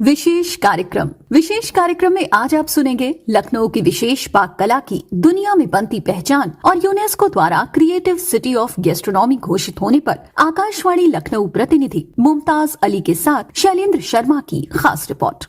विशेष कार्यक्रम में आज आप सुनेंगे लखनऊ की विशेष पाक कला की दुनिया में बनती पहचान और यूनेस्को द्वारा क्रिएटिव सिटी ऑफ गैस्ट्रोनॉमी घोषित होने पर आकाशवाणी लखनऊ प्रतिनिधि मुमताज अली के साथ शैलेंद्र शर्मा की खास रिपोर्ट।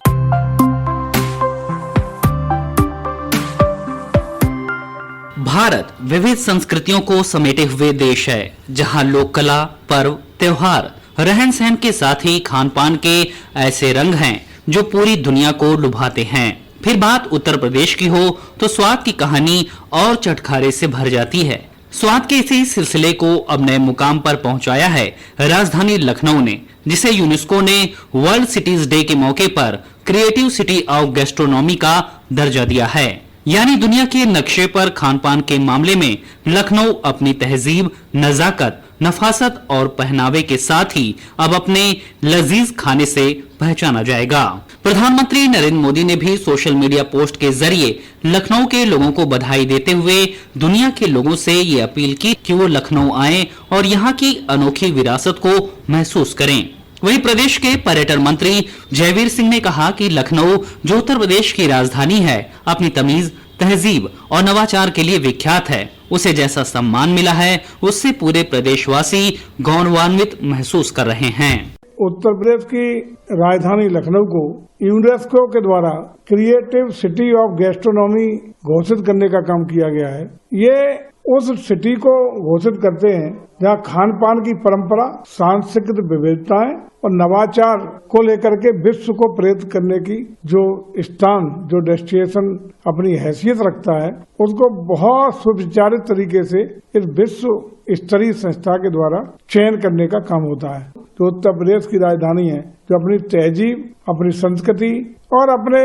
भारत विविध संस्कृतियों को समेटे हुए देश है, जहां लोक कला, पर्व, त्योहार, रहन सहन के साथ ही खान पान के ऐसे रंग हैं जो पूरी दुनिया को लुभाते हैं। फिर बात उत्तर प्रदेश की हो तो स्वाद की कहानी और चटखारे से भर जाती है। स्वाद के इसी सिलसिले को अब नए मुकाम पर पहुंचाया है राजधानी लखनऊ ने, जिसे यूनेस्को ने वर्ल्ड सिटीज डे के मौके पर क्रिएटिव सिटी ऑफ गैस्ट्रोनॉमी का दर्जा दिया है। यानी दुनिया के नक्शे पर खान पान के मामले में लखनऊ अपनी तहजीब, नजाकत, नफासत और पहनावे के साथ ही अब अपने लजीज खाने से पहचाना जाएगा। प्रधानमंत्री नरेंद्र मोदी ने भी सोशल मीडिया पोस्ट के जरिए लखनऊ के लोगों को बधाई देते हुए दुनिया के लोगों से ये अपील की कि वो लखनऊ आएं और यहाँ की अनोखी विरासत को महसूस करें। वहीं प्रदेश के पर्यटन मंत्री जयवीर सिंह ने कहा कि लखनऊ, जो उत्तर प्रदेश की राजधानी है, अपनी तमीज, तहजीब और नवाचार के लिए विख्यात है। उसे जैसा सम्मान मिला है, उससे पूरे प्रदेशवासी गौरवान्वित महसूस कर रहे हैं। उत्तर प्रदेश की राजधानी लखनऊ को यूनेस्को के द्वारा क्रिएटिव सिटी ऑफ गैस्ट्रोनॉमी घोषित करने का काम किया गया है। ये उस सिटी को घोषित करते हैं जहाँ खान पान की परंपरा, सांस्कृतिक विविधताएं और नवाचार को लेकर के विश्व को प्रेरित करने की जो स्थान, जो डेस्टिनेशन अपनी हैसियत रखता है, उसको बहुत सुविचारित तरीके से इस विश्व स्तरीय संस्था के द्वारा चयन करने का काम होता है। जो उत्तर प्रदेश की राजधानी है, जो अपनी तहजीब, अपनी संस्कृति और अपने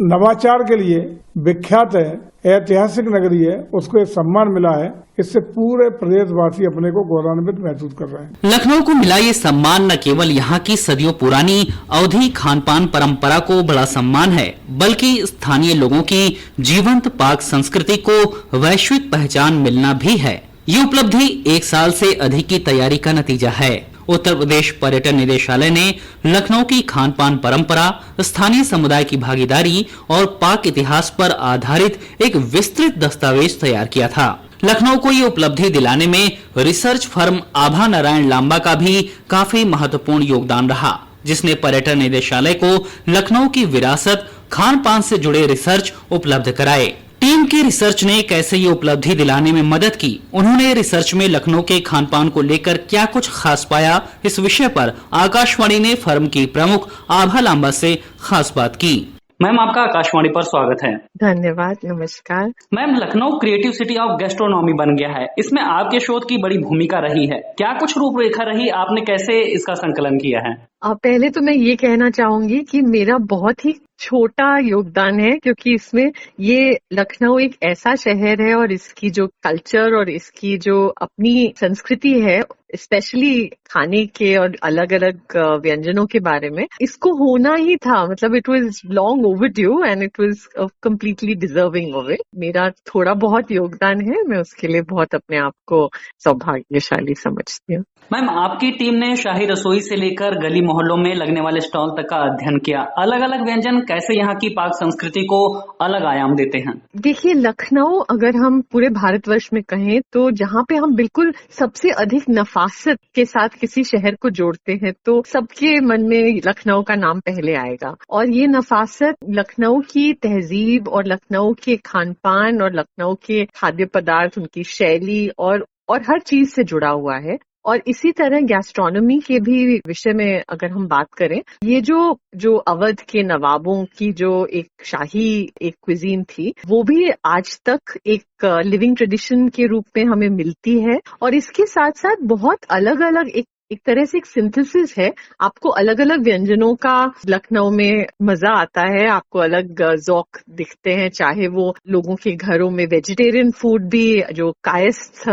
नवाचार के लिए विख्यात है, ऐतिहासिक नगरी है, उसको एक सम्मान मिला है। इससे पूरे प्रदेशवासी अपने को गौरवान्वित महसूस कर रहे हैं। लखनऊ को मिला ये सम्मान न केवल यहाँ की सदियों पुरानी अवधी खान पान परंपरा को बड़ा सम्मान है, बल्कि स्थानीय लोगों की जीवंत पाक संस्कृति को वैश्विक पहचान मिलना भी है। ये उपलब्धि 1 साल से अधिक की तैयारी का नतीजा है। उत्तर प्रदेश पर्यटन निदेशालय ने लखनऊ की खान पान परंपरा, स्थानीय समुदाय की भागीदारी और पाक इतिहास पर आधारित एक विस्तृत दस्तावेज तैयार किया था। लखनऊ को ये उपलब्धि दिलाने में रिसर्च फर्म आभा नारायण लांबा का भी काफी महत्वपूर्ण योगदान रहा, जिसने पर्यटन निदेशालय को लखनऊ की विरासत, खान पान से जुड़े रिसर्च उपलब्ध कराए। टीम की रिसर्च ने कैसे ये उपलब्धि दिलाने में मदद की, उन्होंने रिसर्च में लखनऊ के खान पान को लेकर क्या कुछ खास पाया, इस विषय पर आकाशवाणी ने फर्म की प्रमुख आभा लांबा से खास बात की। मैम, आपका आकाशवाणी पर स्वागत है। धन्यवाद, नमस्कार। Ma'am, Lucknow creative city of gastronomy बन गया है, इसमें आपके शोध की बड़ी भूमिका रही है। क्या कुछ रूपरेखा रही, आपने कैसे इसका संकलन किया है? पहले तो मैं ये कहना चाहूंगी कि मेरा बहुत ही छोटा योगदान है, क्योंकि इसमें ये लखनऊ एक ऐसा शहर है और इसकी जो कल्चर और इसकी जो अपनी संस्कृति है, स्पेशली खाने के और अलग अलग व्यंजनों के बारे में, इसको होना ही था। मतलब it was long overdue and it was completely deserving of it. मेरा थोड़ा बहुत योगदान है, मैं उसके लिए बहुत अपने आप को सौभाग्यशाली समझती हूँ। मैम, आपकी टीम ने शाही रसोई से लेकर गली मोहल्लों में लगने वाले स्टॉल तक का अध्ययन किया। अलग अलग व्यंजन कैसे यहाँ की पाक संस्कृति को अलग आयाम देते हैं? देखिए, लखनऊ अगर हम पूरे भारतवर्ष में कहें तो जहाँ पे हम बिल्कुल सबसे अधिक नफासत के साथ किसी शहर को जोड़ते हैं, तो सबके मन में लखनऊ का नाम पहले आएगा। और ये नफासत लखनऊ की तहजीब और लखनऊ के खान पान और लखनऊ के खाद्य पदार्थ, उनकी शैली और हर चीज से जुड़ा हुआ है। और इसी तरह गैस्ट्रोनॉमी के भी विषय में अगर हम बात करें, ये जो अवध के नवाबों की जो एक शाही एक क्विजीन थी, वो भी आज तक एक लिविंग ट्रेडिशन के रूप में हमें मिलती है। और इसके साथ साथ बहुत अलग अलग एक तरह से एक सिंथेसिस है। आपको अलग अलग व्यंजनों का लखनऊ में मजा आता है, आपको अलग ज़ौक दिखते हैं, चाहे वो लोगों के घरों में वेजिटेरियन फूड भी, जो कायस्थ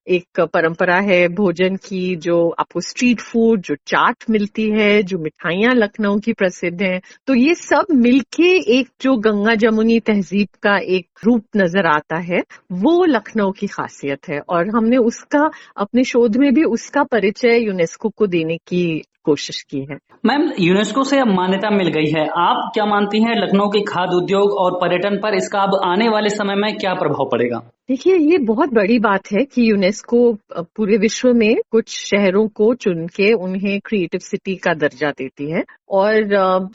एक परंपरा है भोजन की, जो आपको स्ट्रीट फूड, जो चाट मिलती है, जो मिठाइयाँ लखनऊ की प्रसिद्ध हैं। तो ये सब मिलके एक जो गंगा जमुनी तहजीब का एक रूप नजर आता है, वो लखनऊ की खासियत है। और हमने उसका अपने शोध में भी उसका परिचय यूनेस्को यूनेस्को को देने की कोशिश की है। मैम, यूनेस्को से अब मान्यता मिल गई है, आप क्या मानती हैं लखनऊ के खाद्य उद्योग और पर्यटन पर इसका अब आने वाले समय में क्या प्रभाव पड़ेगा? देखिए, ये बहुत बड़ी बात है कि यूनेस्को पूरे विश्व में कुछ शहरों को चुन के उन्हें क्रिएटिव सिटी का दर्जा देती है। और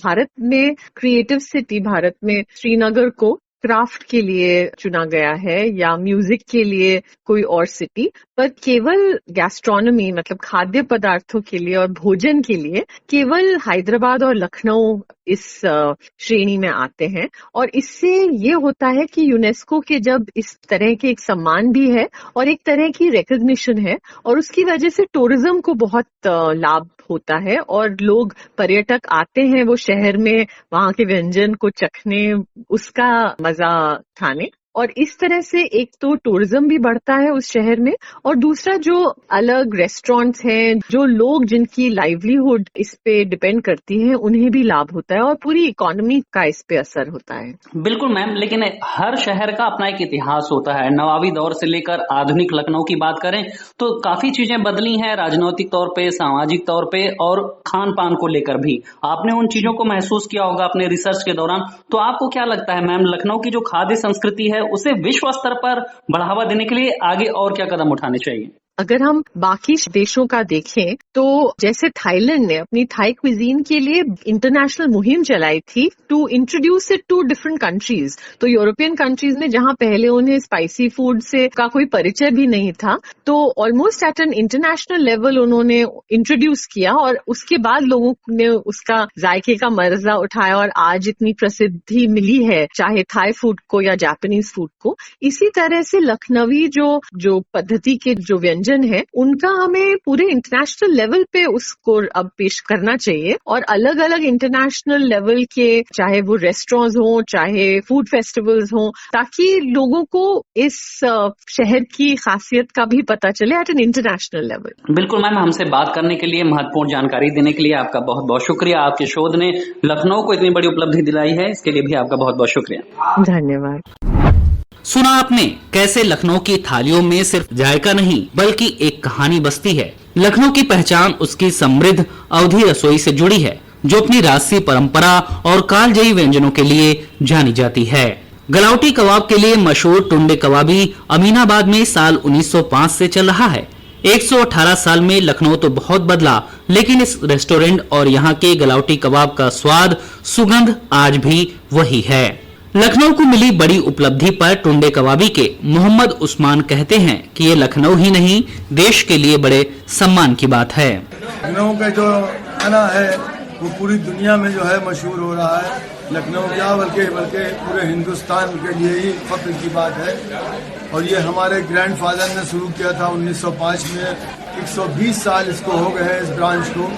भारत में क्रिएटिव सिटी, भारत में श्रीनगर को क्राफ्ट के लिए चुना गया है या म्यूजिक के लिए कोई और सिटी, पर केवल गैस्ट्रोनॉमी मतलब खाद्य पदार्थों के लिए और भोजन के लिए केवल हैदराबाद और लखनऊ इस श्रेणी में आते हैं। और इससे ये होता है कि यूनेस्को के जब इस तरह के एक सम्मान भी है और एक तरह की रिकॉग्निशन है, और उसकी वजह से टूरिज्म को बहुत लाभ होता है और लोग, पर्यटक आते हैं वो शहर में वहां के व्यंजन को चखने, उसका मजा उठाने, और इस तरह से एक तो टूरिज्म भी बढ़ता है उस शहर में, और दूसरा जो अलग रेस्टोरेंट्स हैं, जो लोग जिनकी लाइवलीहुड इस पे डिपेंड करती है, उन्हें भी लाभ होता है और पूरी इकोनॉमी का इस पे असर होता है। बिल्कुल मैम, लेकिन हर शहर का अपना एक इतिहास होता है। नवाबी दौर से लेकर आधुनिक लखनऊ की बात करें तो काफी चीजें बदली हैं, राजनीतिक तौर पे, सामाजिक तौर पे और खान पान को लेकर भी। आपने उन चीजों को महसूस किया होगा अपने रिसर्च के दौरान। तो आपको क्या लगता है मैम, लखनऊ की जो खाद्य संस्कृति है उसे विश्व स्तर पर बढ़ावा देने के लिए आगे और क्या कदम उठाने चाहिए? अगर हम बाकी देशों का देखें तो जैसे थाईलैंड ने अपनी थाई क्विजीन के लिए इंटरनेशनल मुहिम चलाई थी to introduce it to different countries. तो यूरोपियन कंट्रीज में जहां पहले उन्हें स्पाइसी फूड से का कोई परिचय भी नहीं था, तो almost at an international level उन्होंने इंट्रोड्यूस किया और उसके बाद लोगों ने उसका जायके का मजा उठाया और आज इतनी प्रसिद्धि मिली है, चाहे थाई फूड को या जापानीज फूड को। इसी तरह से लखनवी जो पद्धति के जो व्यंजन है, उनका हमें पूरे इंटरनेशनल लेवल पे उसको अब पेश करना चाहिए, और अलग अलग इंटरनेशनल लेवल के, चाहे वो रेस्टोरेंट्स हों, चाहे फूड फेस्टिवल्स हों, ताकि लोगों को इस शहर की खासियत का भी पता चले एट एन इंटरनेशनल लेवल। बिल्कुल मैम, हमसे बात करने के लिए, महत्वपूर्ण जानकारी देने के लिए आपका बहुत बहुत शुक्रिया। आपके शोध ने लखनऊ को इतनी बड़ी उपलब्धि दिलाई है, इसके लिए भी आपका बहुत बहुत शुक्रिया। धन्यवाद। सुना आपने कैसे लखनऊ की थालियों में सिर्फ जायका नहीं बल्कि एक कहानी बसती है। लखनऊ की पहचान उसकी समृद्ध अवधी रसोई से जुड़ी है, जो अपनी राजसी परंपरा और कालजयी व्यंजनों के लिए जानी जाती है। गलावटी कबाब के लिए मशहूर टुंडे कबाबी अमीनाबाद में साल 1905 से चल रहा है। 118 साल में लखनऊ तो बहुत बदला, लेकिन इस रेस्टोरेंट और यहाँ के गलावटी कबाब का स्वाद, सुगंध आज भी वही है। लखनऊ को मिली बड़ी उपलब्धि पर टुंडे कबाबी के मोहम्मद उस्मान कहते हैं कि ये लखनऊ ही नहीं, देश के लिए बड़े सम्मान की बात है। लखनऊ का जो खाना है वो पूरी दुनिया में जो है मशहूर हो रहा है। लखनऊ क्या बल्कि पूरे हिंदुस्तान के लिए ही फख्र की बात है। और ये हमारे ग्रैंडफादर ने शुरू किया था 1905 में। 120 साल इसको हो गए हैं इस ब्रांच को,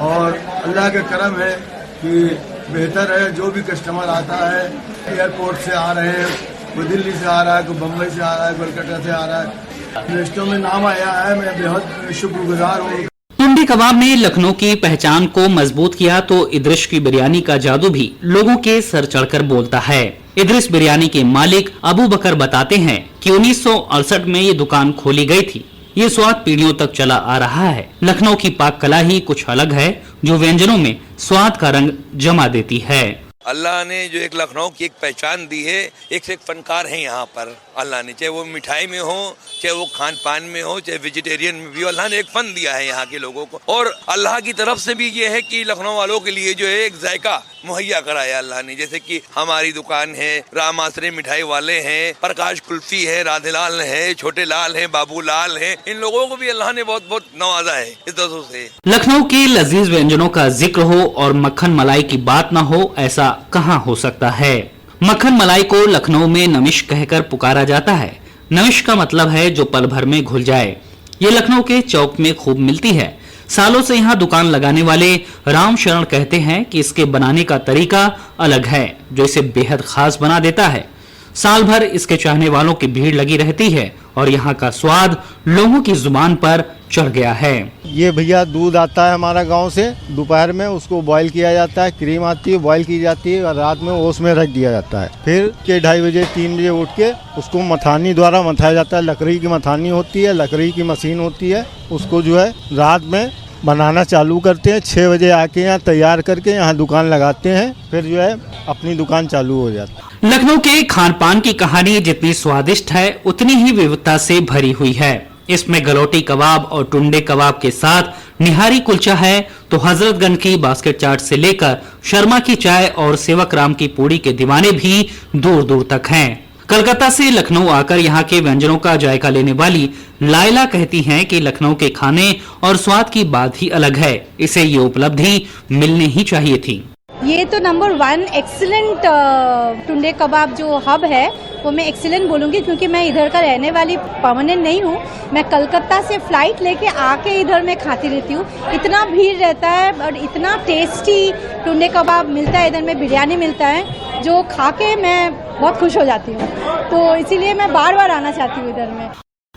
और अल्लाह के करम है कि बेहतर है। जो भी कस्टमर आता है, एयरपोर्ट से आ रहे हैं, कोई दिल्ली से आ रहा है, कोई बम्बई से आ रहा है, कोलकाता से आ रहा है, रेस्टों में नाम आया है। मैं बेहद शुक्रगुजार हूँ। टुंडे कबाब ने लखनऊ की पहचान को मजबूत किया तो इदरिश की बिरयानी का जादू भी लोगों के सर चढ़कर बोलता है। इदरिश बिरयानी के मालिक अबू बकर बताते हैं कि 1968 में ये दुकान खोली गई थी। ये स्वाद पीढ़ियों तक चला आ रहा है। लखनऊ की पाक कला ही कुछ अलग है, जो व्यंजनों में स्वाद का रंग जमा देती है। अल्लाह ने जो एक लखनऊ की एक पहचान दी है, एक से एक फनकार है यहाँ पर अल्लाह ने, चाहे वो मिठाई में हो, चाहे वो खान पान में हो, चाहे वेजिटेरियन में भी, अल्लाह ने एक फन दिया है यहाँ के लोगों को। और अल्लाह की तरफ से भी ये है कि लखनऊ वालों के लिए जो है एक जायका मुहैया कराया अल्लाह ने। जैसे कि हमारी दुकान है, राम आसरे मिठाई वाले हैं, प्रकाश कुल्फी है, राधेलाल है, छोटे लाल है, बाबू लाल है, इन लोगों को भी अल्लाह ने बहुत बहुत नवाजा है इस दोस्तों से। लखनऊ के लजीज व्यंजनों का जिक्र हो और मक्खन मलाई की बात न हो, ऐसा कहाँ हो सकता है। मक्खन मलाई को लखनऊ में नमिश कहकर पुकारा जाता है। नमिश का मतलब है जो पल भर में घुल जाए। ये लखनऊ के चौक में खूब मिलती है। सालों से यहाँ दुकान लगाने वाले राम शरण कहते हैं कि इसके बनाने का तरीका अलग है, जो इसे बेहद खास बना देता है। साल भर इसके चाहने वालों की भीड़ लगी रहती है और यहाँ का स्वाद लोगों की जुबान पर चढ़ गया है। ये भैया दूध आता है हमारा गांव से, दोपहर में उसको बॉईल किया जाता है, क्रीम आती है, बॉईल की जाती है और रात में ओस में रख दिया जाता है। फिर के 2:30 बजे 3 बजे उठ के उसको मथानी द्वारा मथाया जाता है। लकड़ी की मथानी होती है, लकड़ी की मशीन होती है, उसको जो है रात में बनाना चालू करते हैं। 6 बजे आके यहाँ तैयार करके यहाँ दुकान लगाते हैं, फिर जो है अपनी दुकान चालू हो जाती है। लखनऊ के खान पान की कहानी जितनी स्वादिष्ट है उतनी ही विविधता से भरी हुई है। इसमें गलौटी कबाब और टुंडे कबाब के साथ निहारी कुलचा है, तो हजरतगंज की बास्केट चाट से लेकर शर्मा की चाय और सेवकराम की पूड़ी के दीवाने भी दूर दूर तक हैं। कलकत्ता से लखनऊ आकर यहाँ के व्यंजनों का जायका लेने वाली लायला कहती हैं कि लखनऊ के खाने और स्वाद की बात ही अलग है। इसे ये उपलब्धि मिलने ही चाहिए थी। ये तो नंबर 1 एक्सीलेंट टुंडे कबाब जो हब है वो मैं एक्सीलेंट बोलूँगी, क्योंकि मैं इधर का रहने वाली परमानेंट नहीं हूँ। मैं कलकत्ता से फ्लाइट लेके आके इधर मैं खाती रहती हूँ। इतना भीड़ रहता है और इतना टेस्टी टुंडे कबाब मिलता है इधर में, बिरयानी मिलता है जो खा के मैं बहुत खुश हो जाती हूँ। तो इसीलिए मैं बार बार आना चाहती हूँ इधर में।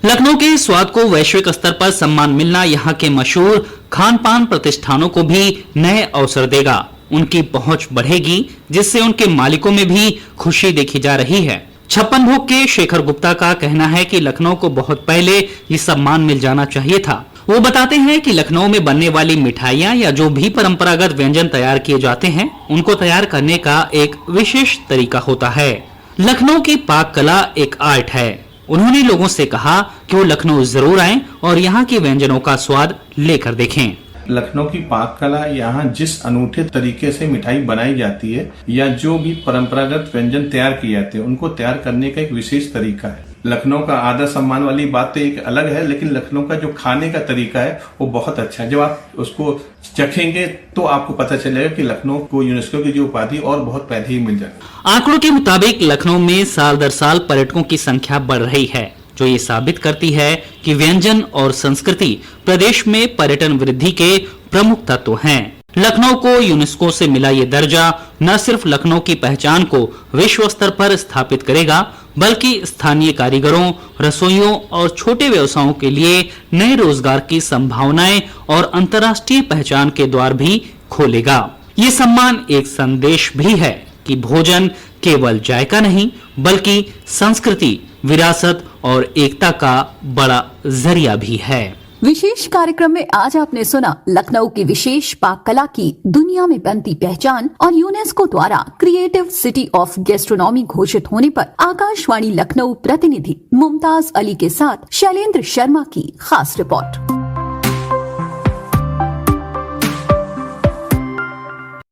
लखनऊ के स्वाद को वैश्विक स्तर पर सम्मान मिलना यहाँ के मशहूर खान पान प्रतिष्ठानों को भी नए अवसर देगा। उनकी पहुंच बढ़ेगी, जिससे उनके मालिकों में भी खुशी देखी जा रही है। 56 भोग के शेखर गुप्ता का कहना है कि लखनऊ को बहुत पहले ये सम्मान मिल जाना चाहिए था। वो बताते हैं कि लखनऊ में बनने वाली मिठाइयाँ या जो भी परंपरागत व्यंजन तैयार किए जाते हैं, उनको तैयार करने का एक विशेष तरीका होता है। लखनऊ की पाक कला एक आर्ट है। उन्होंने लोगों से कहा कि वो लखनऊ जरूर आएं और यहाँ के व्यंजनों का स्वाद लेकर देखें। लखनऊ की पाक कला, यहाँ जिस अनूठे तरीके से मिठाई बनाई जाती है या जो भी परंपरागत व्यंजन तैयार किए जाते हैं, उनको तैयार करने का एक विशेष तरीका है। लखनऊ का आदर सम्मान वाली बात तो एक अलग है, लेकिन लखनऊ का जो खाने का तरीका है वो बहुत अच्छा है। जब आप उसको चखेंगे तो आपको पता चलेगा कि लखनऊ को यूनेस्को की जो उपाधि और बहुत पहले ही मिल जाएगी। आंकड़ों के मुताबिक लखनऊ में साल दर साल पर्यटकों की संख्या बढ़ रही है, जो ये साबित करती है कि व्यंजन और संस्कृति प्रदेश में पर्यटन वृद्धि के प्रमुख तत्व हैं। लखनऊ को यूनेस्को से मिला ये दर्जा न सिर्फ लखनऊ की पहचान को विश्व स्तर पर स्थापित करेगा, बल्कि स्थानीय कारीगरों, रसोइयों और छोटे व्यवसायों के लिए नए रोजगार की संभावनाएं और अंतर्राष्ट्रीय पहचान के द्वार भी खोलेगा। ये सम्मान एक संदेश भी है कि भोजन केवल जायका नहीं, बल्कि संस्कृति, विरासत और एकता का बड़ा जरिया भी है। विशेष कार्यक्रम में आज आपने सुना लखनऊ की विशेष पाक कला की दुनिया में बनती पहचान और यूनेस्को द्वारा क्रिएटिव सिटी ऑफ गैस्ट्रोनॉमी घोषित होने पर आकाशवाणी लखनऊ प्रतिनिधि मुमताज अली के साथ शैलेंद्र शर्मा की खास रिपोर्ट।